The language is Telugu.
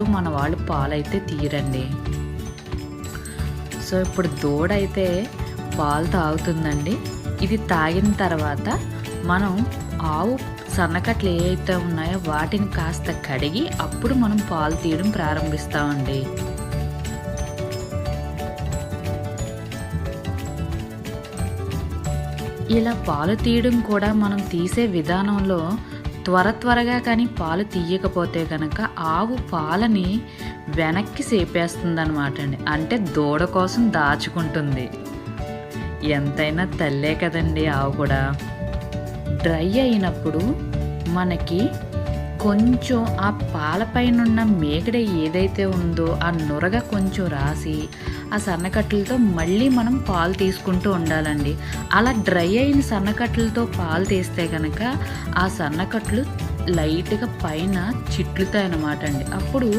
మన వాళ్ళు పాలైతే తీయరండి. సో, ఇప్పుడు దూడైతే పాలు తాగుతుందండి. ఇది తాగిన తర్వాత మనం ఆవు సన్నకట్లు ఏవైతే ఉన్నాయో వాటిని కాస్త కడిగి అప్పుడు మనం పాలు తీయడం ప్రారంభిస్తామండి. ఇలా పాలు తీయడం కూడా మనం తీసే విధానంలో త్వరగా కానీ పాలు తీయకపోతే కనుక ఆవు పాలని వెనక్కి సేపేస్తుందనమాట అండి. అంటే దూడ కోసం దాచుకుంటుంది. ఎంతైనా తల్లే కదండి ఆవు కూడా. డ్రై అయినప్పుడు మనకి కొంచెం ఆ పాలపైనున్న మేగడ ఏదైతే ఉందో ఆ నురగ కొంచెం రాసి ఆ సన్నకట్టలతో మళ్ళీ మనం పాలు తీసుకుంటూ ఉండాలండి. అలా డ్రై అయిన సన్నకట్టలతో పాలు తీస్తే కనుక ఆ సన్నకట్లు లైట్‌గా పైన చిట్లుతాయన్నమాట అండి. అప్పుడు